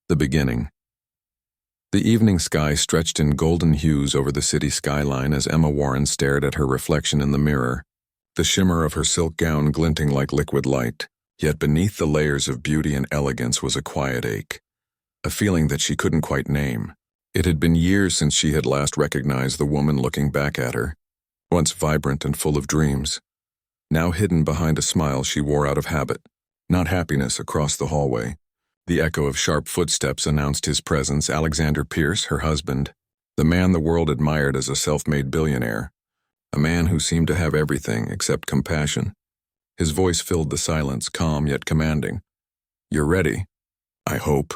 The beginning. The evening sky stretched in golden hues over the city skyline as Emma Warren stared at her reflection in the mirror, the shimmer of her silk gown glinting like liquid light. Yet beneath the layers of beauty and elegance was a quiet ache, a feeling that she couldn't quite name. It had been years since she had last recognized the woman looking back at her, once vibrant and full of dreams, now hidden behind a smile she wore out of habit. Not happiness across the hallway. The echo of sharp footsteps announced his presence. Alexander Pierce, her husband, the man the world admired as a self-made billionaire, a man who seemed to have everything except compassion. His voice filled the silence, calm yet commanding. "You're ready, I hope,"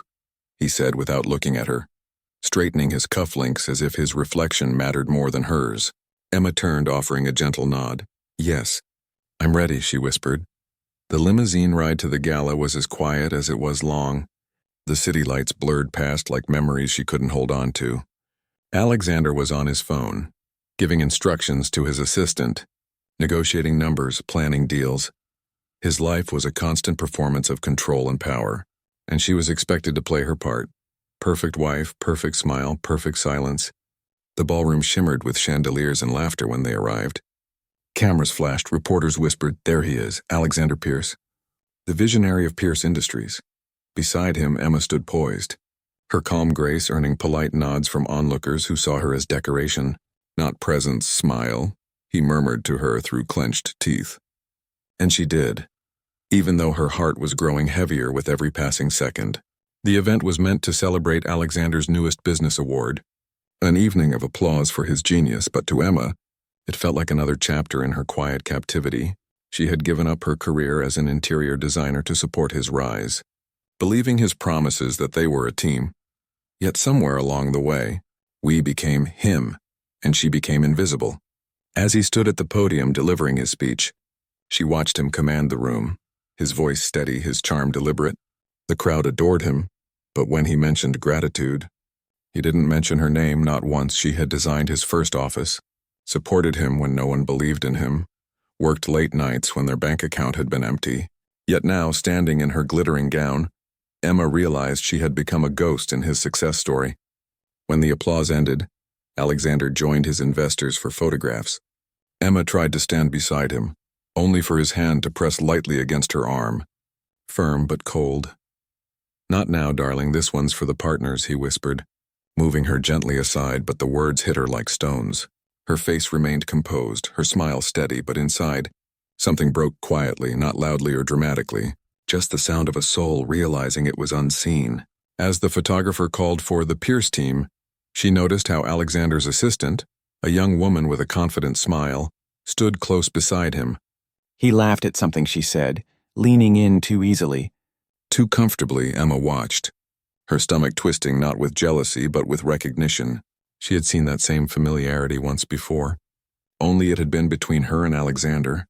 he said without looking at her, straightening his cufflinks as if his reflection mattered more than hers. Emma turned, offering a gentle nod. "Yes, I'm ready," she whispered. The limousine ride to the gala was as quiet as it was long. The city lights blurred past like memories she couldn't hold on to. Alexander was on his phone, giving instructions to his assistant, negotiating numbers, planning deals. His life was a constant performance of control and power, and she was expected to play her part. Perfect wife, perfect smile, perfect silence. The ballroom shimmered with chandeliers and laughter when they arrived. Cameras flashed, reporters whispered, "There he is, Alexander Pierce, the visionary of Pierce Industries." Beside him, Emma stood poised, her calm grace earning polite nods from onlookers who saw her as decoration, not presence. "Smile," he murmured to her through clenched teeth. And she did, even though her heart was growing heavier with every passing second. The event was meant to celebrate Alexander's newest business award, an evening of applause for his genius, but to Emma, it felt like another chapter in her quiet captivity. She had given up her career as an interior designer to support his rise, believing his promises that they were a team. Yet somewhere along the way, we became him, and she became invisible. As he stood at the podium delivering his speech, she watched him command the room, his voice steady, his charm deliberate. The crowd adored him, but when he mentioned gratitude, he didn't mention her name. Not once. She had designed his first office, supported him when no one believed in him, worked late nights when their bank account had been empty. Yet now, standing in her glittering gown, Emma realized she had become a ghost in his success story. When the applause ended, Alexander joined his investors for photographs. Emma tried to stand beside him, only for his hand to press lightly against her arm, firm but cold. "Not now, darling, this one's for the partners," he whispered, moving her gently aside, but the words hit her like stones. Her face remained composed, her smile steady, but inside, something broke quietly, not loudly or dramatically, just the sound of a soul realizing it was unseen. As the photographer called for the Pierce team, she noticed how Alexander's assistant, a young woman with a confident smile, stood close beside him. He laughed at something she said, leaning in too easily. Too comfortably, Emma watched, her stomach twisting not with jealousy but with recognition. She had seen that same familiarity once before, only it had been between her and Alexander.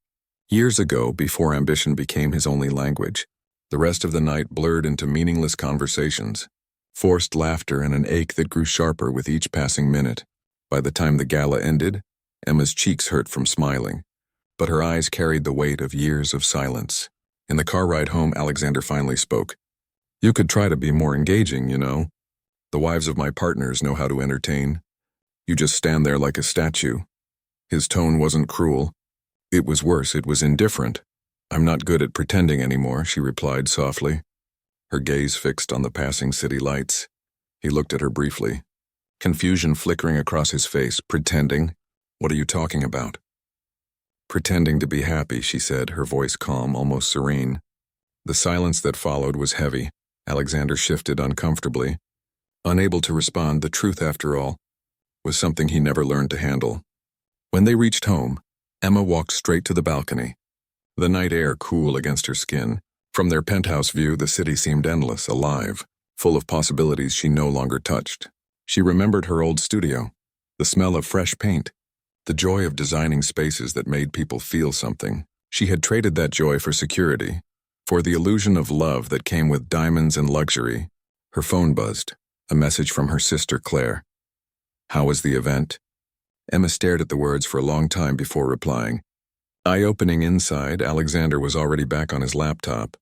Years ago, before ambition became his only language. The rest of the night blurred into meaningless conversations, forced laughter and an ache that grew sharper with each passing minute. By the time the gala ended, Emma's cheeks hurt from smiling, but her eyes carried the weight of years of silence. In the car ride home, Alexander finally spoke. "You could try to be more engaging, you know. The wives of my partners know how to entertain. You just stand there like a statue." His tone wasn't cruel. It was worse, it was indifferent. "I'm not good at pretending anymore," she replied softly, her gaze fixed on the passing city lights. He looked at her briefly, confusion flickering across his face. "Pretending? What are you talking about?" "Pretending to be happy," she said, her voice calm, almost serene. The silence that followed was heavy. Alexander shifted uncomfortably, unable to respond. The truth, after all, was something he never learned to handle. When they reached home, Emma walked straight to the balcony, the night air cool against her skin. From their penthouse view, the city seemed endless, alive, full of possibilities she no longer touched. She remembered her old studio, the smell of fresh paint, the joy of designing spaces that made people feel something. She had traded that joy for security, for the illusion of love that came with diamonds and luxury. Her phone buzzed, a message from her sister Claire. "How was the event?" Emma stared at the words for a long time before replying. Eye-opening. Inside, Alexander was already back on his laptop,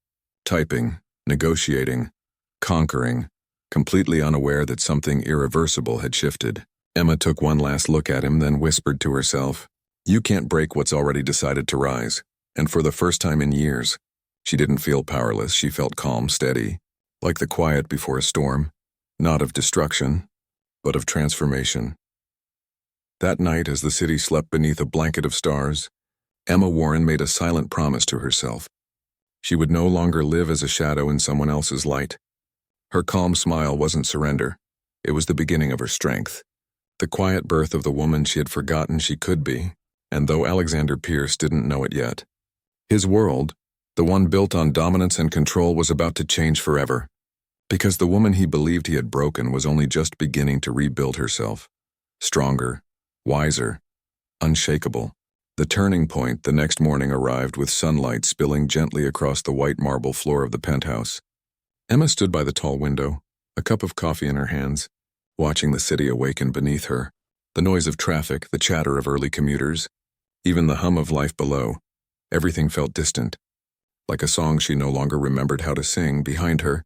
typing, negotiating, conquering. completely unaware that something irreversible had shifted. Emma took one last look at him, then whispered to herself, "You can't break what's already decided to rise." And for the first time in years, she didn't feel powerless. She felt calm, steady, like the quiet before a storm, not of destruction, but of transformation. That night, as the city slept beneath a blanket of stars, Emma Warren made a silent promise to herself. She would no longer live as a shadow in someone else's light. Her calm smile wasn't surrender. It was the beginning of her strength, the quiet birth of the woman she had forgotten she could be, and though Alexander Pierce didn't know it yet, his world, the one built on dominance and control, was about to change forever, because the woman he believed he had broken was only just beginning to rebuild herself, stronger, wiser, unshakable. The turning point the next morning arrived with sunlight spilling gently across the white marble floor of the penthouse. Emma stood by the tall window, a cup of coffee in her hands, watching the city awaken beneath her. The noise of traffic, the chatter of early commuters, even the hum of life below, everything felt distant, like a song she no longer remembered how to sing. Behind her,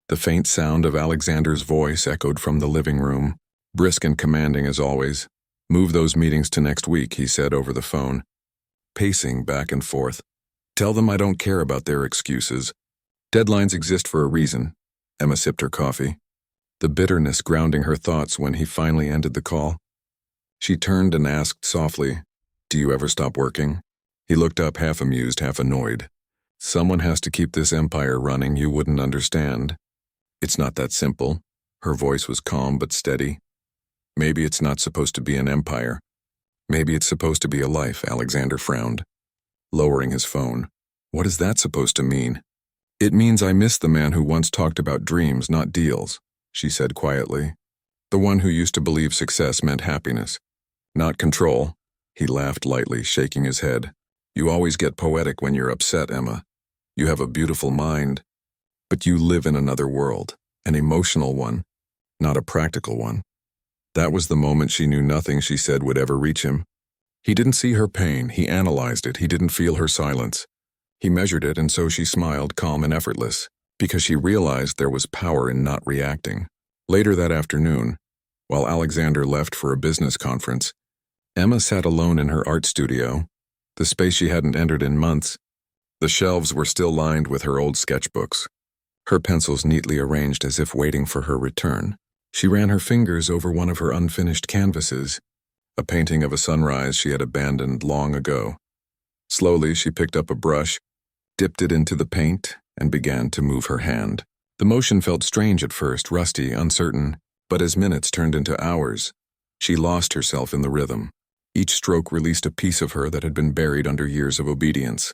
the faint sound of Alexander's voice echoed from the living room, brisk and commanding as always. "Move those meetings to next week," he said over the phone, pacing back and forth. "Tell them I don't care about their excuses. Deadlines exist for a reason." Emma sipped her coffee, the bitterness grounding her thoughts when he finally ended the call. She turned and asked softly, "Do you ever stop working?" He looked up, half amused, half annoyed. "Someone has to keep this empire running. You wouldn't understand. It's not that simple." Her voice was calm but steady. "Maybe it's not supposed to be an empire. Maybe it's supposed to be a life." Alexander frowned, lowering his phone. "What is that supposed to mean?" "It means I miss the man who once talked about dreams, not deals," she said quietly. "The one who used to believe success meant happiness, not control." He laughed lightly, shaking his head. "You always get poetic when you're upset, Emma. You have a beautiful mind, but you live in another world, an emotional one, not a practical one." That was the moment she knew nothing she said would ever reach him. He didn't see her pain, he analyzed it. He didn't feel her silence. He measured it, and so she smiled, calm and effortless, because she realized there was power in not reacting. Later that afternoon, while Alexander left for a business conference, Emma sat alone in her art studio, the space she hadn't entered in months. The shelves were still lined with her old sketchbooks, her pencils neatly arranged as if waiting for her return. She ran her fingers over one of her unfinished canvases, a painting of a sunrise she had abandoned long ago. Slowly, she picked up a brush, dipped it into the paint, and began to move her hand. The motion felt strange at first, rusty, uncertain, but as minutes turned into hours, she lost herself in the rhythm. Each stroke released a piece of her that had been buried under years of obedience.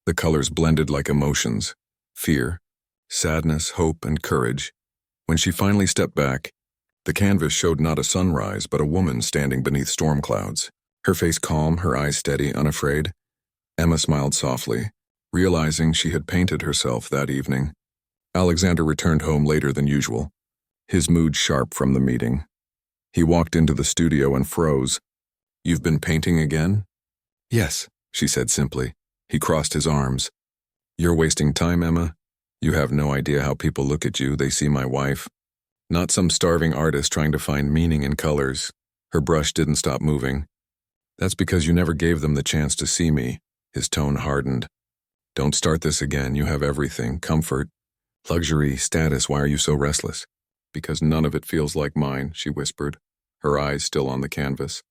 The colors blended like emotions: fear, sadness, hope, and courage. When she finally stepped back, the canvas showed not a sunrise, but a woman standing beneath storm clouds. Her face calm, her eyes steady, unafraid. Emma smiled softly, realizing she had painted herself that evening. Alexander returned home later than usual, his mood sharp from the meeting. He walked into the studio and froze. "You've been painting again?" "Yes," she said simply. He crossed his arms. "You're wasting time, Emma. You have no idea how people look at you. They see my wife, not some starving artist trying to find meaning in colors." Her brush didn't stop moving. "That's because you never gave them the chance to see me." His tone hardened. "Don't start this again. You have everything: comfort, luxury, status. Why are you so restless?" "Because none of it feels like mine," she whispered, her eyes still on the canvas.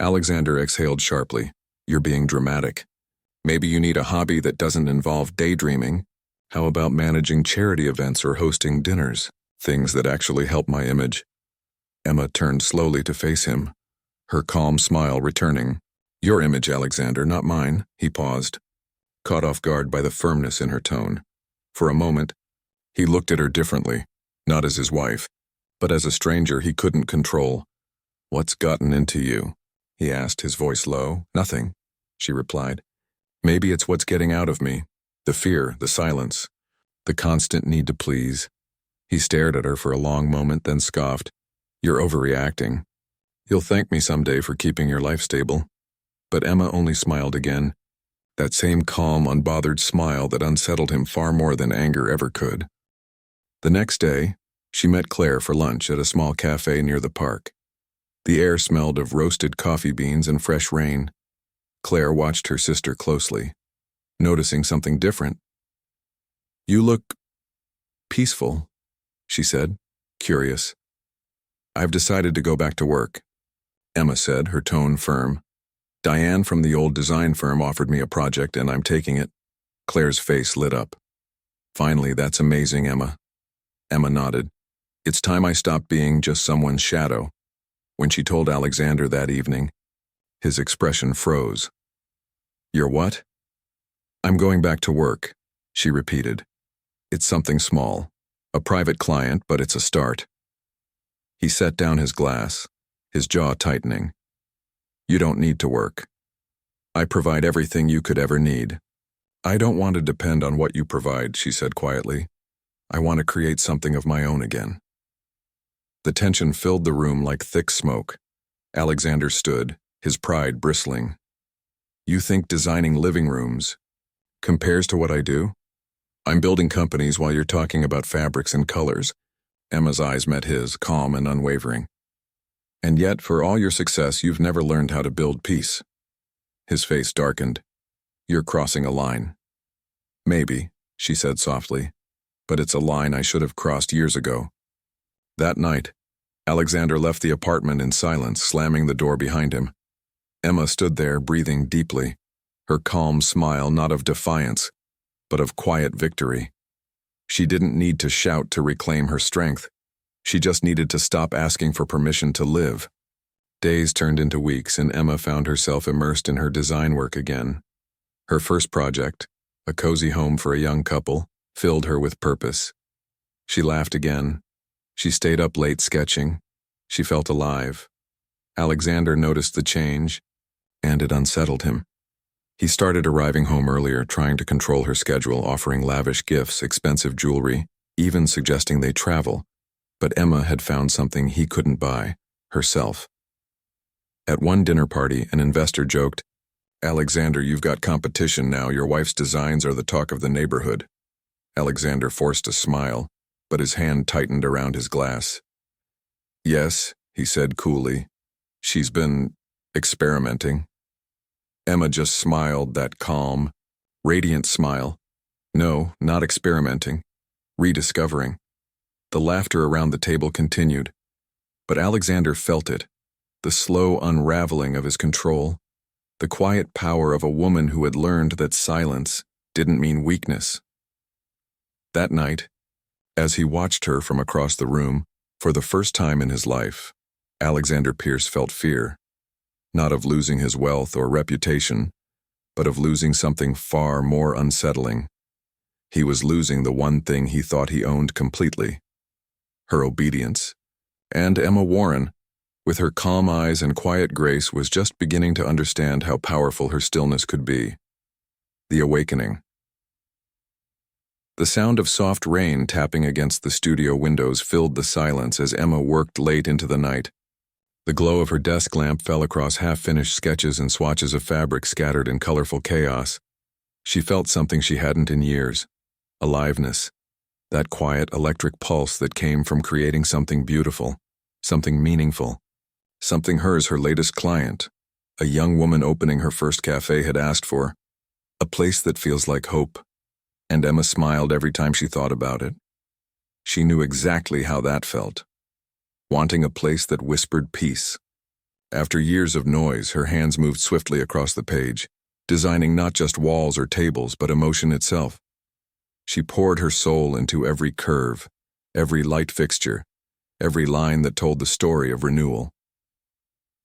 Alexander exhaled sharply. "You're being dramatic. Maybe you need a hobby that doesn't involve daydreaming. How about managing charity events or hosting dinners? Things that actually help my image." Emma turned slowly to face him, her calm smile returning. "Your image, Alexander, not mine." He paused, caught off guard by the firmness in her tone. For a moment, he looked at her differently, not as his wife, but as a stranger he couldn't control. "What's gotten into you?" he asked, his voice low. "Nothing," she replied. "Maybe it's what's getting out of me. The fear, the silence, the constant need to please." He stared at her for a long moment, then scoffed. "You're overreacting. You'll thank me someday for keeping your life stable." But Emma only smiled again, that same calm, unbothered smile that unsettled him far more than anger ever could. The next day, She met Claire for lunch at a small cafe near the park. The air smelled of roasted coffee beans and fresh rain. Claire watched her sister closely, noticing something different. "You look peaceful," she said, curious. "I've decided to go back to work," Emma said, her tone firm. "Diane from the old design firm offered me a project and I'm taking it." Claire's face lit up. "Finally, that's amazing, Emma." Emma nodded. "It's time I stopped being just someone's shadow." When she told Alexander that evening, his expression froze. "You're what?" "I'm going back to work," she repeated. "It's something small, a private client, but it's a start." He set down his glass, his jaw tightening. "You don't need to work. I provide everything you could ever need." "I don't want to depend on what you provide," she said quietly. "I want to create something of my own again." The tension filled the room like thick smoke. Alexander stood, his pride bristling. "You think designing living rooms compares to what I do? I'm building companies while you're talking about fabrics and colors." Emma's eyes met his, calm and unwavering. "And yet, for all your success, you've never learned how to build peace." His face darkened. "You're crossing a line." "Maybe," she said softly, "but it's a line I should have crossed years ago." That night, Alexander left the apartment in silence, slamming the door behind him. Emma stood there, breathing deeply, her calm smile not of defiance, but of quiet victory. She didn't need to shout to reclaim her strength. She just needed to stop asking for permission to live. Days turned into weeks, and Emma found herself immersed in her design work again. Her first project, a cozy home for a young couple, filled her with purpose. She laughed again. She stayed up late sketching. She felt alive. Alexander noticed the change, and it unsettled him. He started arriving home earlier, trying to control her schedule, offering lavish gifts, expensive jewelry, even suggesting they travel. But Emma had found something he couldn't buy, herself. At one dinner party, an investor joked, "Alexander, you've got competition now. Your wife's designs are the talk of the neighborhood." Alexander forced a smile, but his hand tightened around his glass. "Yes," he said coolly. "She's been experimenting." Emma just smiled, that calm, radiant smile. "No, not experimenting. Rediscovering." The laughter around the table continued, but Alexander felt it, the slow unraveling of his control, the quiet power of a woman who had learned that silence didn't mean weakness. That night, as he watched her from across the room, for the first time in his life, Alexander Pierce felt fear, not of losing his wealth or reputation, but of losing something far more unsettling. He was losing the one thing he thought he owned completely, her obedience. And Emma Warren, with her calm eyes and quiet grace, was just beginning to understand how powerful her stillness could be. The awakening. The sound of soft rain tapping against the studio windows filled the silence as Emma worked late into the night. The glow of her desk lamp fell across half-finished sketches and swatches of fabric scattered in colorful chaos. She felt something she hadn't in years, aliveness, that quiet electric pulse that came from creating something beautiful, something meaningful, something hers, her latest client, a young woman opening her first cafe, had asked for, a place that feels like hope. And Emma smiled every time she thought about it. She knew exactly how that felt, wanting a place that whispered peace. After years of noise, her hands moved swiftly across the page, designing not just walls or tables, but emotion itself. She poured her soul into every curve, every light fixture, every line that told the story of renewal.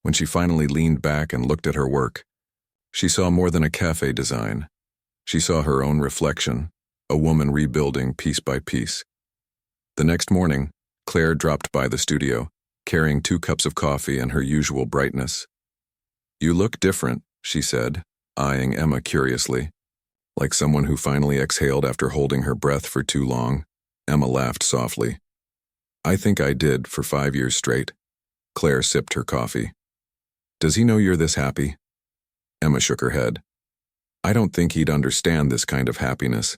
When she finally leaned back and looked at her work, she saw more than a cafe design. She saw her own reflection, a woman rebuilding piece by piece. The next morning, Claire dropped by the studio, carrying 2 cups of coffee and her usual brightness. "You look different," she said, eyeing Emma curiously, like someone who finally exhaled after holding her breath for too long. Emma laughed softly. "I think I did for 5 years straight." Claire sipped her coffee. "Does he know you're this happy?" Emma shook her head. "I don't think he'd understand this kind of happiness.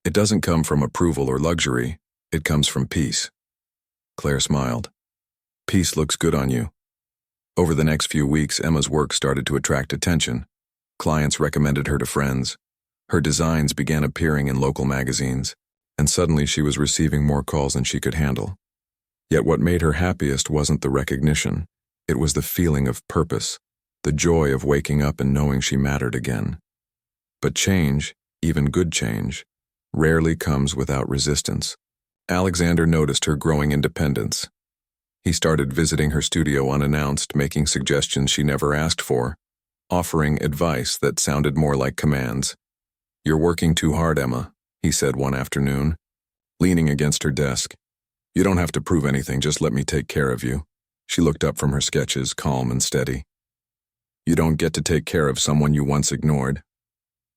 It doesn't come from approval or luxury. It comes from peace." Claire smiled. Peace looks good on you. Over the next few weeks, Emma's work started to attract attention. Clients recommended her to friends. Her designs began appearing in local magazines, and suddenly she was receiving more calls than she could handle. Yet what made her happiest wasn't the recognition. It was the feeling of purpose, the joy of waking up and knowing she mattered again. But change, even good change, rarely comes without resistance. Alexander noticed her growing independence. He started visiting her studio unannounced, making suggestions she never asked for, offering advice that sounded more like commands. "You're working too hard, Emma," he said one afternoon, leaning against her desk. "You don't have to prove anything, just let me take care of you." She looked up from her sketches, calm and steady. "You don't get to take care of someone you once ignored."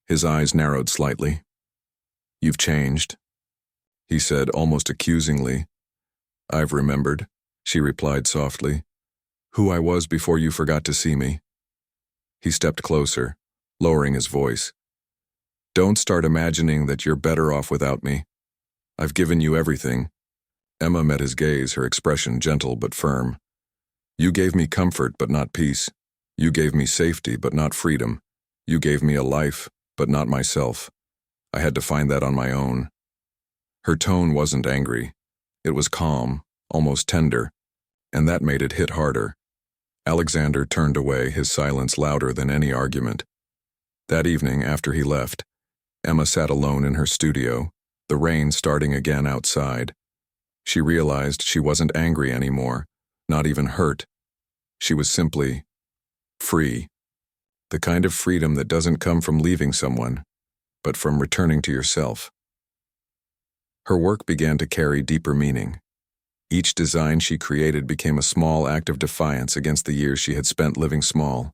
His eyes narrowed slightly. "You've changed," he said almost accusingly. "I've remembered," she replied softly. "Who I was before you forgot to see me." He stepped closer, lowering his voice. "Don't start imagining that you're better off without me. I've given you everything." Emma met his gaze, her expression gentle but firm. "You gave me comfort but not peace. You gave me safety but not freedom. You gave me a life but not myself. I had to find that on my own." Her tone wasn't angry. It was calm, almost tender, and that made it hit harder. Alexander turned away, his silence louder than any argument. That evening, after he left, Emma sat alone in her studio, the rain starting again outside. She realized she wasn't angry anymore, not even hurt. She was simply free. The kind of freedom that doesn't come from leaving someone, but from returning to yourself. Her work began to carry deeper meaning. Each design she created became a small act of defiance against the years she had spent living small.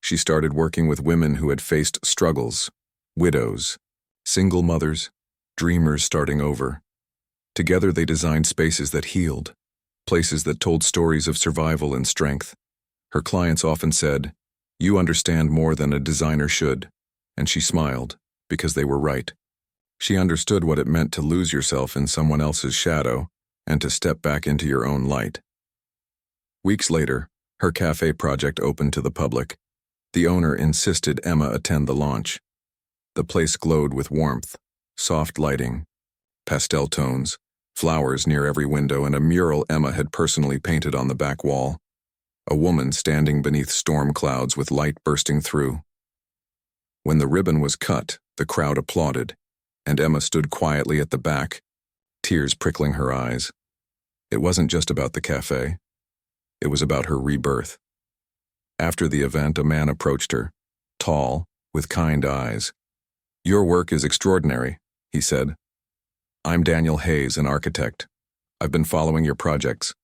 She started working with women who had faced struggles, widows, single mothers, dreamers starting over. Together they designed spaces that healed, places that told stories of survival and strength. Her clients often said, "You understand more than a designer should," and she smiled, because they were right. She understood what it meant to lose yourself in someone else's shadow and to step back into your own light. Weeks later, her cafe project opened to the public. The owner insisted Emma attend the launch. The place glowed with warmth, soft lighting, pastel tones, flowers near every window, and a mural Emma had personally painted on the back wall. A woman standing beneath storm clouds with light bursting through. When the ribbon was cut, the crowd applauded, and Emma stood quietly at the back, tears prickling her eyes. It wasn't just about the cafe. It was about her rebirth. After the event, a man approached her, tall, with kind eyes. "Your work is extraordinary," he said. "I'm Daniel Hayes, an architect. I've been following your projects."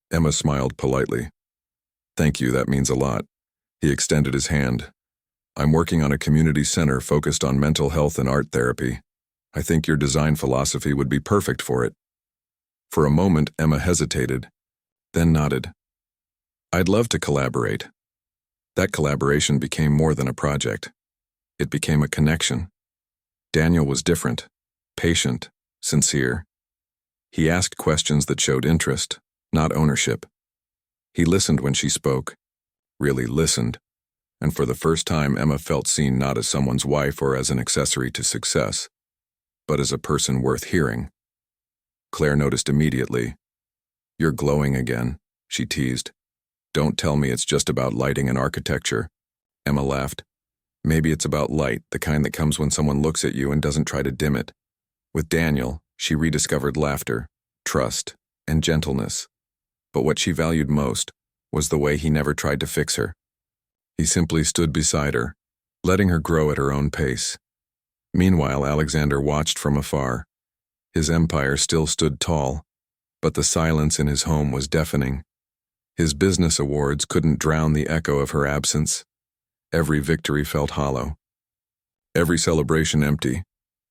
Emma smiled politely. "Thank you, that means a lot." He extended his hand. "I'm working on a community center focused on mental health and art therapy. I think your design philosophy would be perfect for it." For a moment, Emma hesitated, then nodded. "I'd love to collaborate." That collaboration became more than a project. It became a connection. Daniel was different, patient, sincere. He asked questions that showed interest, not ownership. He listened when she spoke, really listened, and for the first time Emma felt seen not as someone's wife or as an accessory to success, but as a person worth hearing. Claire noticed immediately. "You're glowing again," she teased. "Don't tell me it's just about lighting and architecture." Emma laughed. "Maybe it's about light, the kind that comes when someone looks at you and doesn't try to dim it." With Daniel, she rediscovered laughter, trust, and gentleness. But what she valued most was the way he never tried to fix her. He simply stood beside her, letting her grow at her own pace. Meanwhile, Alexander watched from afar. His empire still stood tall, but the silence in his home was deafening. His business awards couldn't drown the echo of her absence. Every victory felt hollow. Every celebration empty.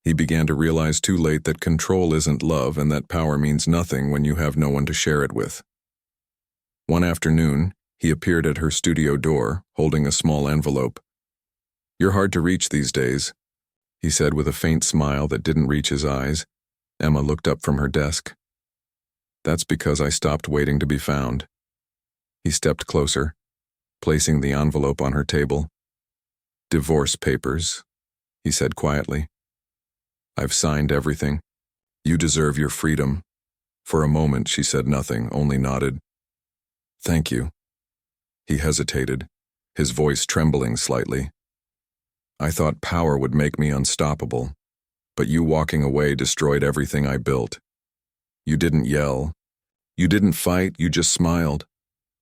He began to realize too late that control isn't love and that power means nothing when you have no one to share it with. One afternoon, he appeared at her studio door, holding a small envelope. "You're hard to reach these days," he said with a faint smile that didn't reach his eyes. Emma looked up from her desk. That's because I stopped waiting to be found. He stepped closer, placing the envelope on her table. Divorce papers, he said quietly. I've signed everything. You deserve your freedom. For a moment, she said nothing, only nodded. Thank you. He hesitated, his voice trembling slightly. I thought power would make me unstoppable, but you walking away destroyed everything I built. You didn't yell. You didn't fight, you just smiled.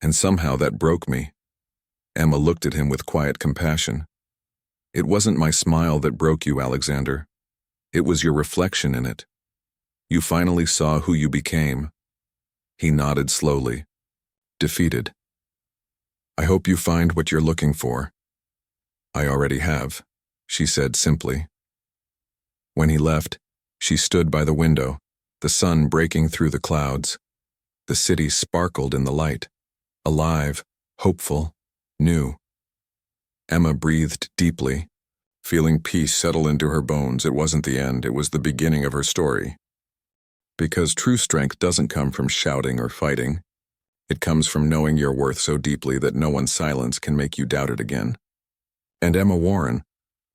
And somehow that broke me. Emma looked at him with quiet compassion. It wasn't my smile that broke you, Alexander. It was your reflection in it. You finally saw who you became. He nodded slowly, defeated. I hope you find what you're looking for. I already have, she said simply. When he left, she stood by the window, the sun breaking through the clouds. The city sparkled in the light, alive, hopeful, new. Emma breathed deeply, feeling peace settle into her bones. It wasn't the end, it was the beginning of her story. Because true strength doesn't come from shouting or fighting. It comes from knowing your worth so deeply that no one's silence can make you doubt it again. And Emma Warren,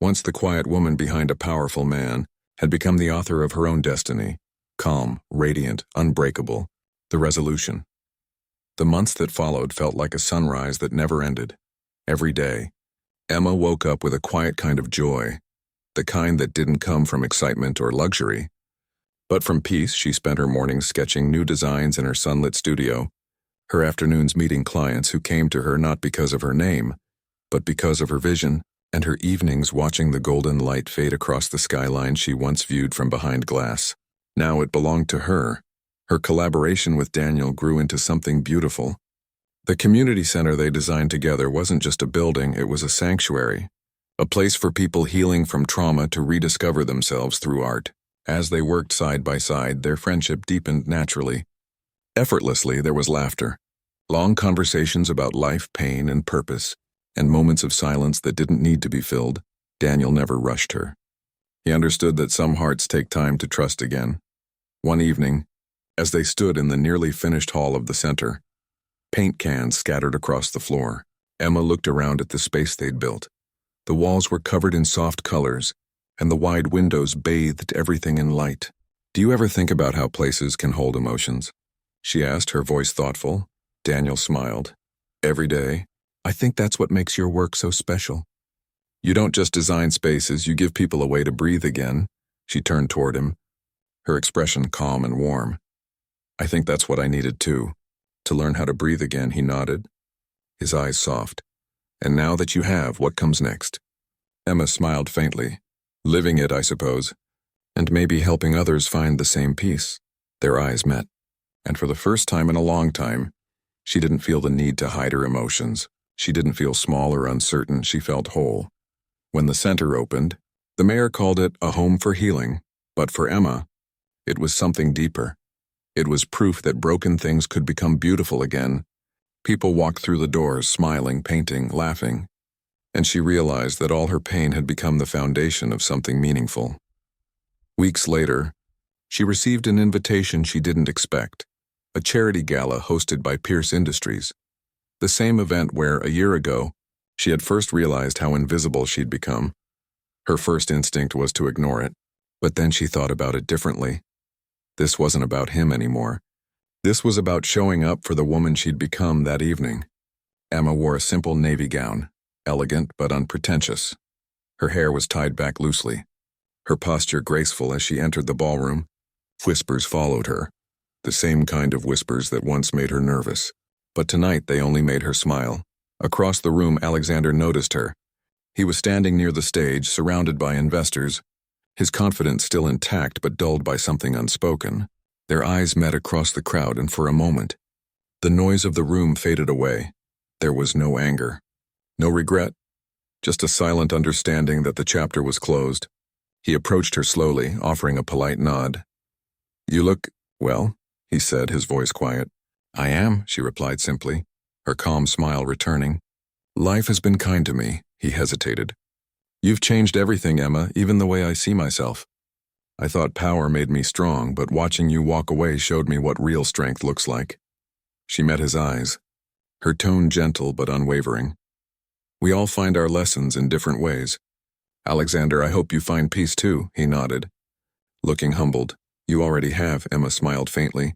once the quiet woman behind a powerful man, had become the author of her own destiny, calm, radiant, unbreakable, the resolution. The months that followed felt like a sunrise that never ended. Every day, Emma woke up with a quiet kind of joy, the kind that didn't come from excitement or luxury, but from peace. She spent her mornings sketching new designs in her sunlit studio, her afternoons meeting clients who came to her not because of her name, but because of her vision, and her evenings watching the golden light fade across the skyline she once viewed from behind glass. Now it belonged to her. Her collaboration with Daniel grew into something beautiful. The community center they designed together wasn't just a building, it was a sanctuary, a place for people healing from trauma to rediscover themselves through art. As they worked side by side, their friendship deepened naturally. Effortlessly, there was laughter, long conversations about life, pain, and purpose, and moments of silence that didn't need to be filled. Daniel never rushed her. He understood that some hearts take time to trust again. One evening, as they stood in the nearly finished hall of the center, paint cans scattered across the floor, Emma looked around at the space they'd built. The walls were covered in soft colors, and the wide windows bathed everything in light. Do you ever think about how places can hold emotions? She asked, her voice thoughtful. Daniel smiled. Every day. I think that's what makes your work so special. You don't just design spaces, you give people a way to breathe again. She turned toward him, her expression calm and warm. I think that's what I needed too. To learn how to breathe again, he nodded, his eyes soft. And now that you have, what comes next? Emma smiled faintly. Living it, I suppose, and maybe helping others find the same peace. Their eyes met, and for the first time in a long time, she didn't feel the need to hide her emotions. She didn't feel small or uncertain, she felt whole. When the center opened, the mayor called it a home for healing, but for Emma, it was something deeper. It was proof that broken things could become beautiful again. People walked through the doors, smiling, painting, laughing, and she realized that all her pain had become the foundation of something meaningful. Weeks later, she received an invitation she didn't expect, a charity gala hosted by Pierce Industries, the same event where, a year ago, she had first realized how invisible she'd become. Her first instinct was to ignore it, but then she thought about it differently. This wasn't about him anymore. This was about showing up for the woman she'd become that evening. Emma wore a simple navy gown, elegant but unpretentious. Her hair was tied back loosely, her posture graceful as she entered the ballroom. Whispers followed her, the same kind of whispers that once made her nervous. But tonight they only made her smile. Across the room, Alexander noticed her. He was standing near the stage, surrounded by investors, his confidence still intact but dulled by something unspoken. Their eyes met across the crowd, and for a moment, the noise of the room faded away. There was no anger. No regret, just a silent understanding that the chapter was closed. He approached her slowly, offering a polite nod. You look, well, he said, his voice quiet. I am, she replied simply, her calm smile returning. Life has been kind to me, he hesitated. You've changed everything, Emma, even the way I see myself. I thought power made me strong, but watching you walk away showed me what real strength looks like." She met his eyes, her tone gentle but unwavering. "We all find our lessons in different ways. Alexander, I hope you find peace too," he nodded. Looking humbled. "You already have," Emma smiled faintly.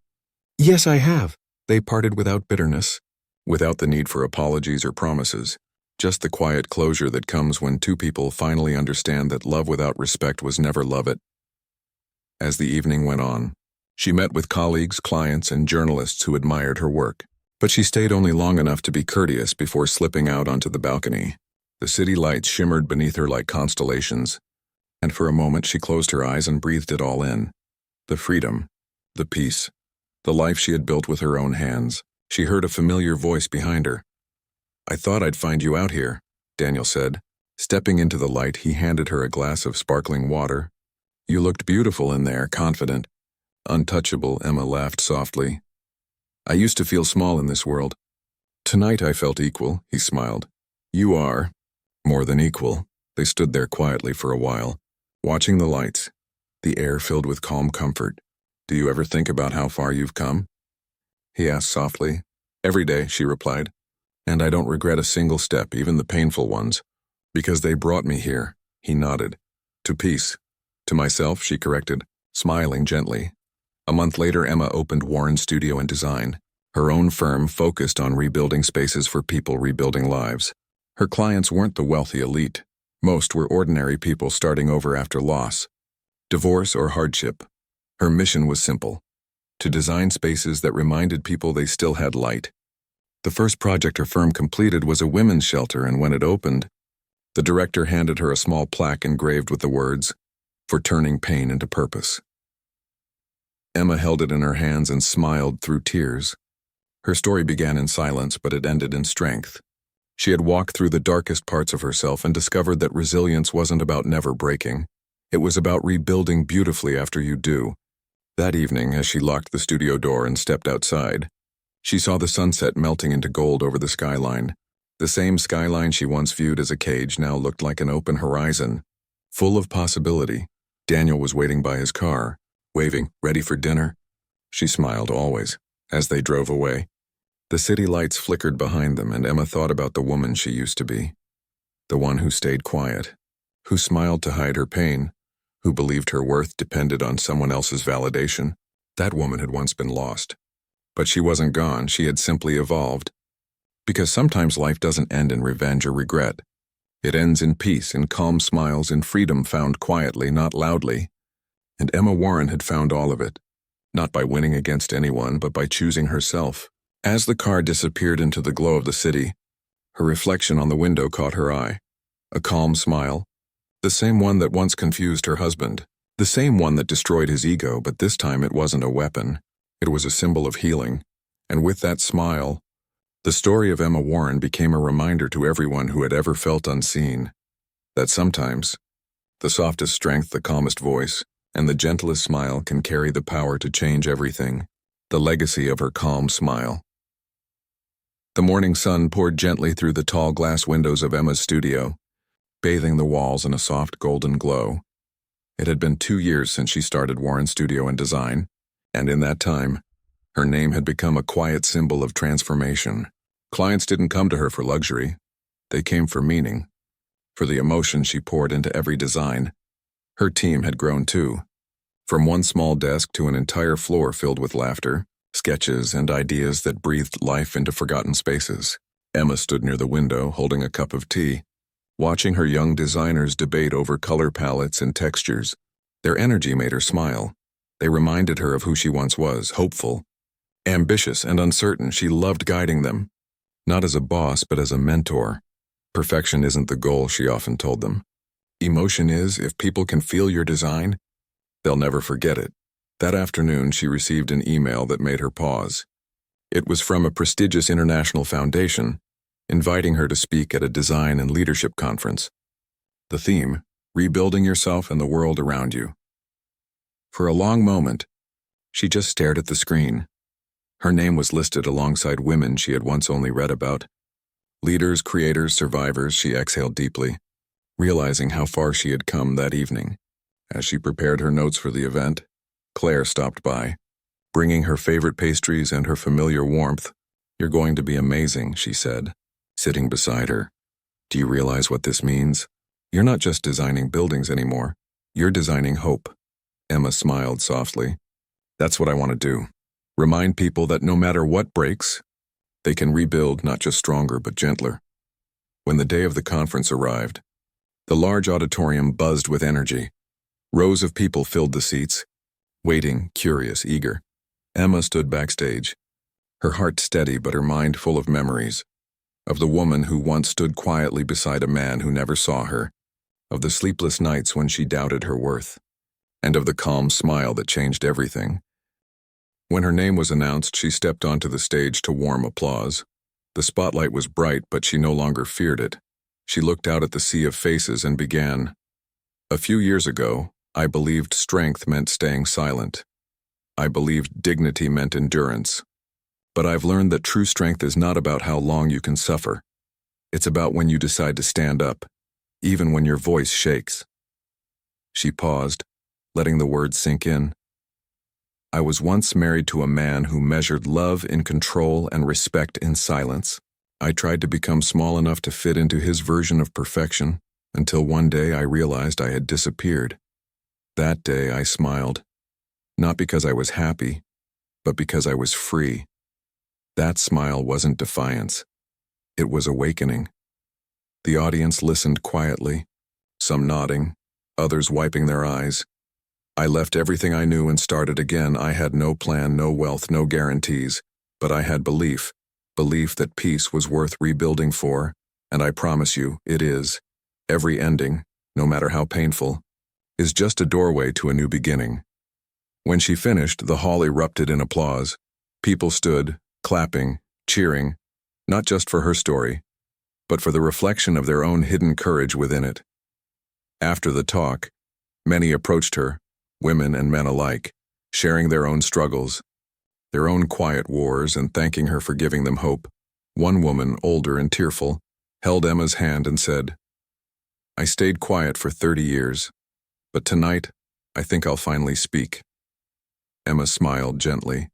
"Yes, I have." They parted without bitterness, without the need for apologies or promises, just the quiet closure that comes when two people finally understand that love without respect was never love it. As the evening went on, she met with colleagues, clients, and journalists who admired her work. But she stayed only long enough to be courteous before slipping out onto the balcony. The city lights shimmered beneath her like constellations, and for a moment she closed her eyes and breathed it all in. The freedom, the peace, the life she had built with her own hands. She heard a familiar voice behind her. "I thought I'd find you out here," Daniel said. Stepping into the light, he handed her a glass of sparkling water. "You looked beautiful in there, confident." "Untouchable," Emma laughed softly. "I used to feel small in this world. Tonight I felt equal," he smiled. "You are more than equal." They stood there quietly for a while, watching the lights, the air filled with calm comfort. "Do you ever think about how far you've come?" he asked softly. "Every day," she replied. "And I don't regret a single step, even the painful ones, because they brought me here." He nodded. "To peace." "To myself," she corrected, smiling gently. A month later, Emma opened Warren Studio and Design, her own firm focused on rebuilding spaces for people rebuilding lives. Her clients weren't the wealthy elite. Most were ordinary people starting over after loss, divorce, or hardship. Her mission was simple: to design spaces that reminded people they still had light. The first project her firm completed was a women's shelter, and when it opened, the director handed her a small plaque engraved with the words, "For turning pain into purpose." Emma held it in her hands and smiled through tears. Her story began in silence, but it ended in strength. She had walked through the darkest parts of herself and discovered that resilience wasn't about never breaking. It was about rebuilding beautifully after you do. That evening, as she locked the studio door and stepped outside, she saw the sunset melting into gold over the skyline. The same skyline she once viewed as a cage now looked like an open horizon, full of possibility. Daniel was waiting by his car, waving, "Ready for dinner?" She smiled always, as they drove away. The city lights flickered behind them, and Emma thought about the woman she used to be. The one who stayed quiet, who smiled to hide her pain, who believed her worth depended on someone else's validation. That woman had once been lost. But she wasn't gone, she had simply evolved. Because sometimes life doesn't end in revenge or regret. It ends in peace, in calm smiles, in freedom found quietly, not loudly. And Emma Warren had found all of it, not by winning against anyone, but by choosing herself. As the car disappeared into the glow of the city, her reflection on the window caught her eye. A calm smile, the same one that once confused her husband, the same one that destroyed his ego, but this time it wasn't a weapon. It was a symbol of healing. And with that smile, the story of Emma Warren became a reminder to everyone who had ever felt unseen, that sometimes, the softest strength, the calmest voice, and the gentlest smile can carry the power to change everything. The legacy of her calm smile. The morning sun poured gently through the tall glass windows of Emma's studio, bathing the walls in a soft golden glow. It had been 2 years since she started Warren Studio and Design, and in that time, her name had become a quiet symbol of transformation. Clients didn't come to her for luxury. They came for meaning, for the emotion she poured into every design. Her team had grown too, from one small desk to an entire floor filled with laughter, sketches, and ideas that breathed life into forgotten spaces. Emma stood near the window, holding a cup of tea, watching her young designers debate over color palettes and textures. Their energy made her smile. They reminded her of who she once was, hopeful, ambitious, and uncertain. She loved guiding them, not as a boss, but as a mentor. Perfection isn't the goal, she often told them. Emotion is. If people can feel your design, they'll never forget it. That afternoon, she received an email that made her pause. It was from a prestigious international foundation, inviting her to speak at a design and leadership conference. The theme, rebuilding yourself and the world around you. For a long moment, she just stared at the screen. Her name was listed alongside women she had once only read about. Leaders, creators, survivors. She exhaled deeply, realizing how far she had come that evening. As she prepared her notes for the event, Claire stopped by, bringing her favorite pastries and her familiar warmth. "You're going to be amazing," she said, sitting beside her. "Do you realize what this means? You're not just designing buildings anymore. You're designing hope." Emma smiled softly. "That's what I want to do. Remind people that no matter what breaks, they can rebuild not just stronger but gentler." When the day of the conference arrived, the large auditorium buzzed with energy. Rows of people filled the seats, waiting, curious, eager. Emma stood backstage, her heart steady but her mind full of memories. Of the woman who once stood quietly beside a man who never saw her, of the sleepless nights when she doubted her worth, and of the calm smile that changed everything. When her name was announced, she stepped onto the stage to warm applause. The spotlight was bright, but she no longer feared it. She looked out at the sea of faces and began. "A few years ago, I believed strength meant staying silent. I believed dignity meant endurance. But I've learned that true strength is not about how long you can suffer. It's about when you decide to stand up, even when your voice shakes." She paused, letting the words sink in. "I was once married to a man who measured love in control and respect in silence. I tried to become small enough to fit into his version of perfection, until one day I realized I had disappeared. That day I smiled, not because I was happy, but because I was free. That smile wasn't defiance. It was awakening." The audience listened quietly, some nodding, others wiping their eyes. "I left everything I knew and started again. I had no plan, no wealth, no guarantees, but I had belief that peace was worth rebuilding for, and I promise you, it is. Every ending, no matter how painful, is just a doorway to a new beginning." When she finished, the hall erupted in applause. People stood, clapping, cheering, not just for her story, but for the reflection of their own hidden courage within it. After the talk, many approached her, women and men alike, sharing their own struggles, their own quiet wars, and thanking her for giving them hope. One woman, older and tearful, held Emma's hand and said, "I stayed quiet for 30 years, but tonight, I think I'll finally speak." Emma smiled gently.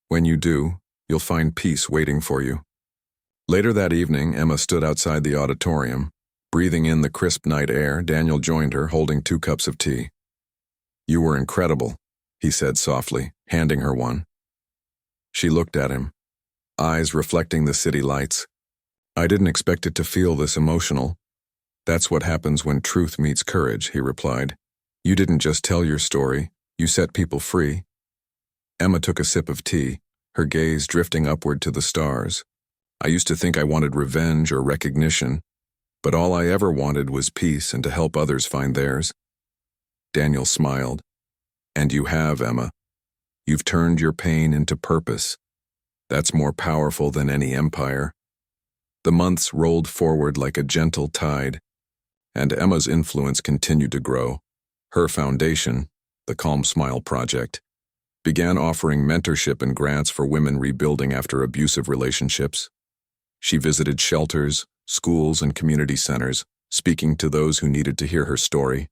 "When you do, you'll find peace waiting for you." Later that evening, Emma stood outside the auditorium. Breathing in the crisp night air, Daniel joined her, holding 2 cups of tea. "You were incredible," he said softly, handing her one. She looked at him, eyes reflecting the city lights. "I didn't expect it to feel this emotional." "That's what happens when truth meets courage," he replied. "You didn't just tell your story, you set people free." Emma took a sip of tea, her gaze drifting upward to the stars. "I used to think I wanted revenge or recognition, but all I ever wanted was peace and to help others find theirs." Daniel smiled. "And you have, Emma. You've turned your pain into purpose. That's more powerful than any empire." The months rolled forward like a gentle tide, and Emma's influence continued to grow. Her foundation, the Calm Smile Project, began offering mentorship and grants for women rebuilding after abusive relationships. She visited shelters, schools, and community centers, speaking to those who needed to hear her story.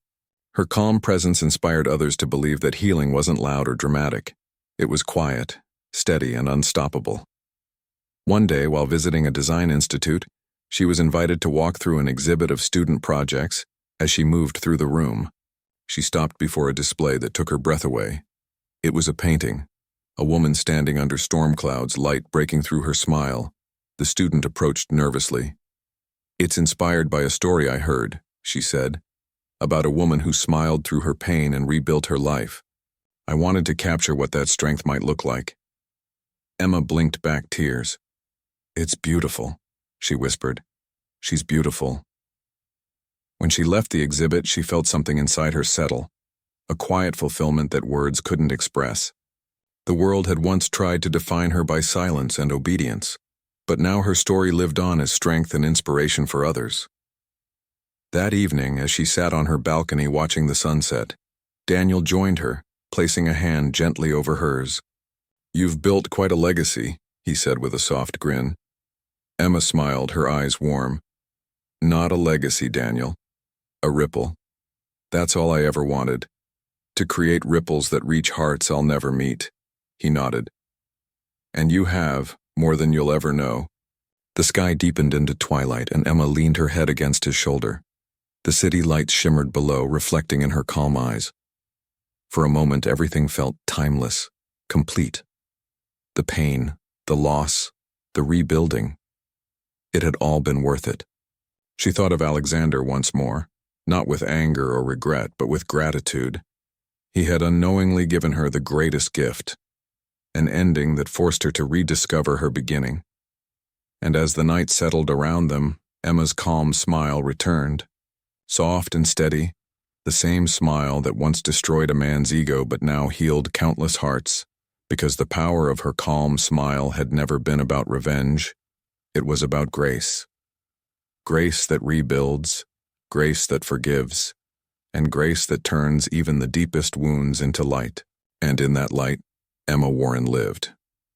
Her calm presence inspired others to believe that healing wasn't loud or dramatic. It was quiet, steady, and unstoppable. One day, while visiting a design institute, she was invited to walk through an exhibit of student projects. As she moved through the room, she stopped before a display that took her breath away. It was a painting, a woman standing under storm clouds, light breaking through her smile. The student approached nervously. "It's inspired by a story I heard," she said, "about a woman who smiled through her pain and rebuilt her life. I wanted to capture what that strength might look like." Emma blinked back tears. "It's beautiful," she whispered. "She's beautiful." When she left the exhibit, she felt something inside her settle, a quiet fulfillment that words couldn't express. The world had once tried to define her by silence and obedience, but now her story lived on as strength and inspiration for others. That evening, as she sat on her balcony watching the sunset, Daniel joined her, placing a hand gently over hers. "You've built quite a legacy," he said with a soft grin. Emma smiled, her eyes warm. "Not a legacy, Daniel. A ripple. That's all I ever wanted. To create ripples that reach hearts I'll never meet. He nodded. And you have, more than you'll ever know. The sky deepened into twilight, and Emma leaned her head against his shoulder. The city lights shimmered below, reflecting in her calm eyes. For a moment, everything felt timeless, complete. The pain, the loss, the rebuilding. It had all been worth it. She thought of Alexander once more, not with anger or regret, but with gratitude. He had unknowingly given her the greatest gift, an ending that forced her to rediscover her beginning. And as the night settled around them, Emma's calm smile returned. Soft and steady, the same smile that once destroyed a man's ego but now healed countless hearts, because the power of her calm smile had never been about revenge. It was about grace. Grace that rebuilds, grace that forgives, and grace that turns even the deepest wounds into light. And in that light, Emma Warren lived,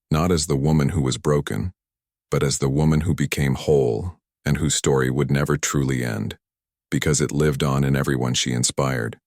not as the woman who was broken, but as the woman who became whole and whose story would never truly end, because it lived on in everyone she inspired.